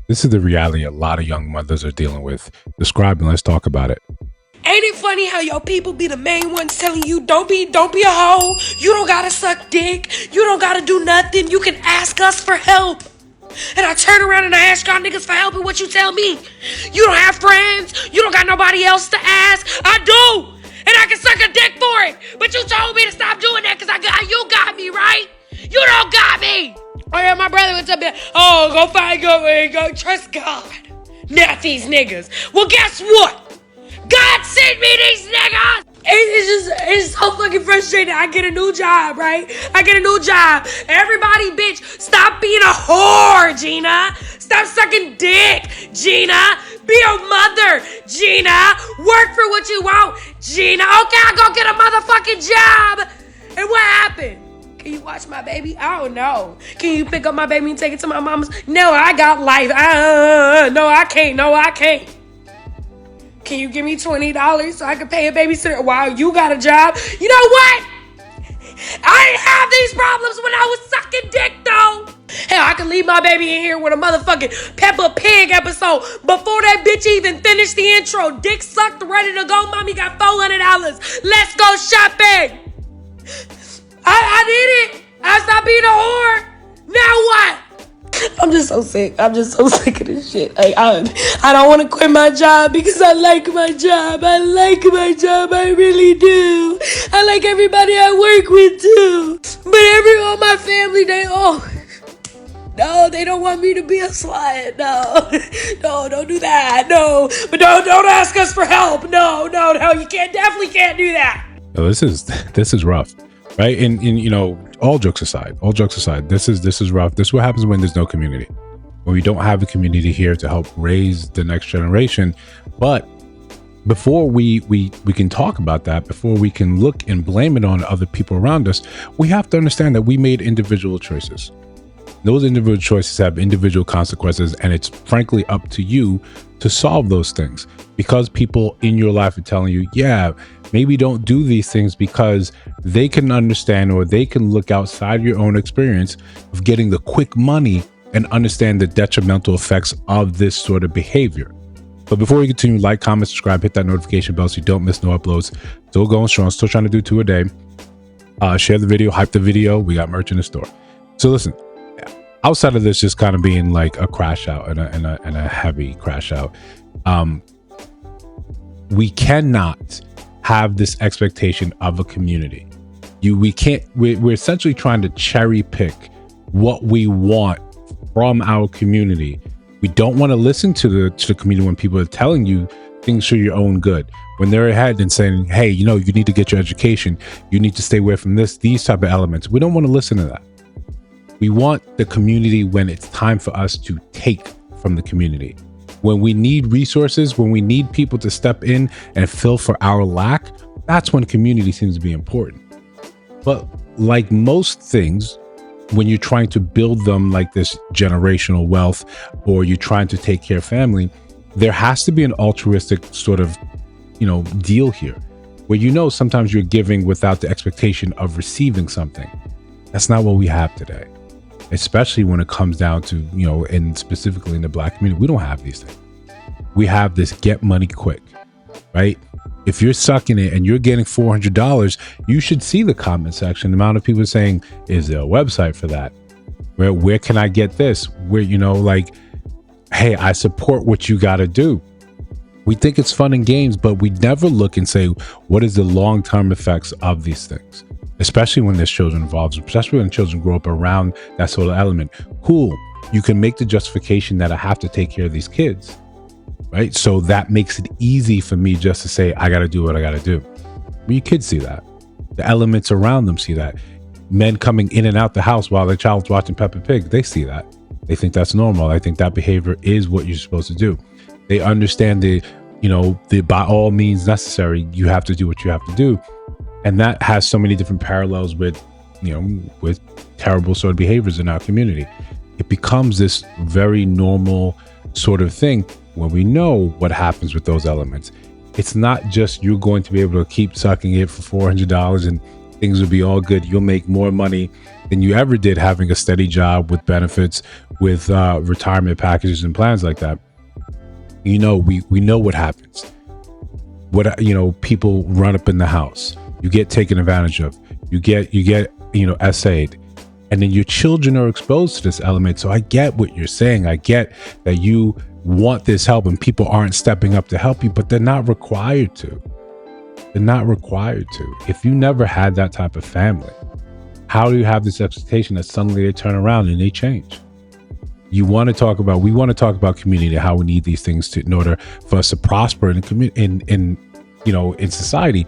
This is the reality a lot of young mothers are dealing with. Describe and let's talk about it. Ain't it funny how your people be the main ones telling you don't be a hoe, you don't gotta suck dick, you don't gotta do nothing, you can ask us for help. And I turn around and I ask y'all niggas for help, and what you tell me? You don't have friends, you don't got nobody else to ask. I do, and I can suck a dick for it. But you told me to stop doing that because you got me, right? You don't got me. Oh yeah, my brother was up there. Oh, go find go trust God. Not these niggas. Well, guess what? God sent me these niggas! It's so fucking frustrating. I get a new job, right? I get a new job. Everybody, bitch, stop being a whore, Gina. Stop sucking dick, Gina. Be a mother, Gina. Work for what you want, Gina. Okay, I go get a motherfucking job. And what happened? Can you watch my baby? I don't know. Can you pick up my baby and take it to my mama's? No, I got life. No, I can't. No, I can't. Can you give me $20 so I can pay a babysitter while you got a job? You know what? I didn't have these problems when I was sucking dick, though. Hell, I can leave my baby in here with a motherfucking Peppa Pig episode. Before that bitch even finished the intro, dick sucked, ready to go. Mommy got $400. Let's go shopping. I did it. I stopped being a whore. Now what? I'm just so sick. I'm just so sick of this shit. Like, I don't want to quit my job because I like my job. I like my job. I really do. I like everybody I work with too. But all my family, no, they don't want me to be a slut. No, don't do that. No, but don't ask us for help. No, you definitely can't do that. No, this is rough, right? And you know, all jokes aside, this is rough. This is what happens when there's no community, when we don't have a community here to help raise the next generation. But before we can talk about that, before we can look and blame it on other people around us, we have to understand that we made individual choices. Those individual choices have individual consequences, and it's frankly up to you to solve those things, because people in your life are telling you, yeah, maybe don't do these things, because they can understand, or they can look outside your own experience of getting the quick money and understand the detrimental effects of this sort of behavior. But before we continue, like, comment, subscribe, hit that notification bell so you don't miss no uploads. Still going strong, still trying to do 2 a day. Share the video, hype the video. We got merch in the store. So listen, outside of this just kind of being like a crash out and a heavy crash out, we cannot have this expectation of a community. We're essentially trying to cherry pick what we want from our community. We don't want to listen to the community when people are telling you things for your own good, when they're ahead and saying, hey, you know, you need to get your education, you need to stay away from these type of elements. We don't want to listen to that. We want the community when it's time for us to take from the community. When we need resources, when we need people to step in and fill for our lack, that's when community seems to be important. But like most things, when you're trying to build them like this generational wealth, or you're trying to take care of family, there has to be an altruistic sort of, deal here, where, sometimes you're giving without the expectation of receiving something. That's not what we have today. Especially when it comes down to, and specifically in the Black community, we don't have these things. We have this get money quick, right? If you're sucking it and you're getting $400, you should see the comment section. The amount of people saying, is there a website for that? Where can I get this? Where, hey, I support what you got to do. We think it's fun and games, but we never look and say, what is the long-term effects of these things? Especially when there's children involved, especially when children grow up around that sort of element. Cool, you can make the justification that I have to take care of these kids, right? So that makes it easy for me just to say, I got to do what I got to do. But your kids see that. The elements around them see that. Men coming in and out the house while their child's watching Peppa Pig, they see that. They think that's normal. I think that behavior is what you're supposed to do. They understand the by all means necessary, you have to do what you have to do. And that has so many different parallels with, with terrible sort of behaviors in our community. It becomes this very normal sort of thing when we know what happens with those elements. It's not just you're going to be able to keep sucking it for $400 and things will be all good. You'll make more money than you ever did having a steady job with benefits, with retirement packages and plans like that. We know what happens. People run up in the house. You get taken advantage of. You get essayed. And then your children are exposed to this element. So I get what you're saying. I get that you want this help and people aren't stepping up to help you, but they're not required to. They're not required to. If you never had that type of family, how do you have this expectation that suddenly they turn around and they change? We want to talk about community, how we need these things in order for us to prosper in society.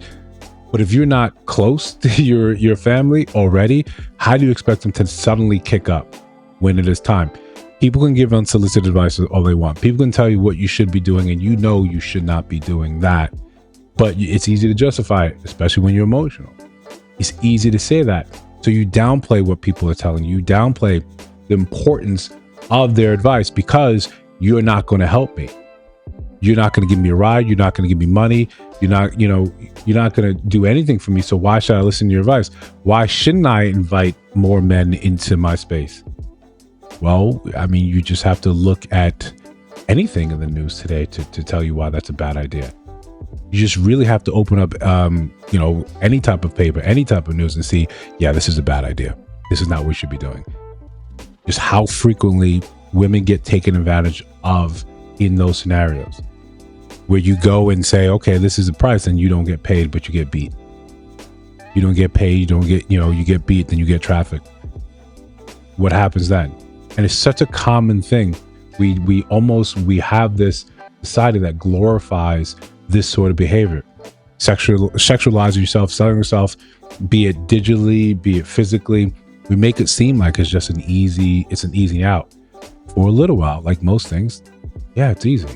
But if you're not close to your family already, how do you expect them to suddenly kick up when it is time? People can give unsolicited advice all they want. People can tell you what you should be doing, and you should not be doing that. But it's easy to justify it, especially when you're emotional. It's easy to say that. So you downplay what people are telling you. You downplay the importance of their advice because you're not going to help me. You're not going to give me a ride. You're not going to give me money. You're not going to do anything for me. So why should I listen to your advice? Why shouldn't I invite more men into my space? Well, I mean, you just have to look at anything in the news today to tell you why that's a bad idea. You just really have to open up, any type of paper, any type of news and see, yeah, this is a bad idea. This is not what we should be doing. Just how frequently women get taken advantage of in those scenarios where you go and say, okay, this is the price, and you don't get paid, but you get beat. You don't get paid, you get beat, then you get trafficked. What happens then? And it's such a common thing. We have this society that glorifies this sort of behavior. Sexualizing yourself, selling yourself, be it digitally, be it physically. We make it seem like it's just an easy out. For a little while, like most things, yeah, it's easy.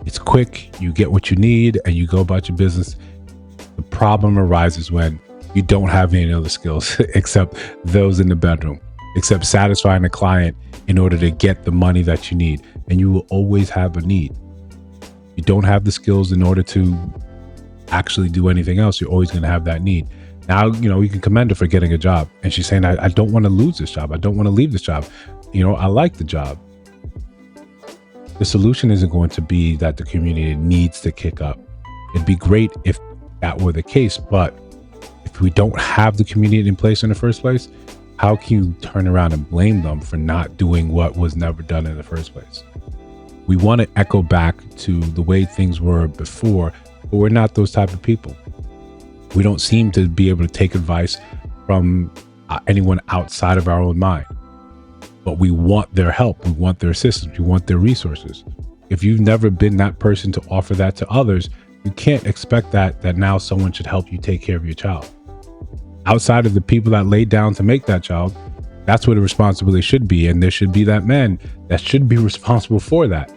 It's quick, you get what you need, and you go about your business. The problem arises when you don't have any other skills except those in the bedroom, except satisfying the client in order to get the money that you need. And you will always have a need. You don't have the skills in order to actually do anything else. You're always going to have that need. Now, you can commend her for getting a job. And she's saying, I don't want to lose this job. I don't want to leave this job. I like the job. The solution isn't going to be that the community needs to kick up. It'd be great if that were the case, but if we don't have the community in place in the first place, how can you turn around and blame them for not doing what was never done in the first place? We want to echo back to the way things were before, but we're not those type of people. We don't seem to be able to take advice from anyone outside of our own mind. But we want their help. We want their assistance. We want their resources. If you've never been that person to offer that to others, you can't expect that now someone should help you take care of your child. Outside of the people that laid down to make that child, that's where the responsibility should be. And there should be that man that should be responsible for that.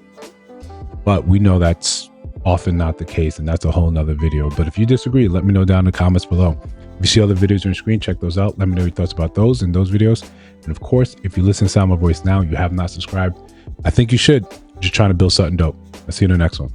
But we know that's often not the case. And that's a whole nother video. But if you disagree, let me know down in the comments below. If you see other videos on your screen, check those out. Let me know your thoughts about those and those videos. And of course, if you listen to Sound My Voice now, you have not subscribed, I think you should. Just trying to build something dope. I'll see you in the next one.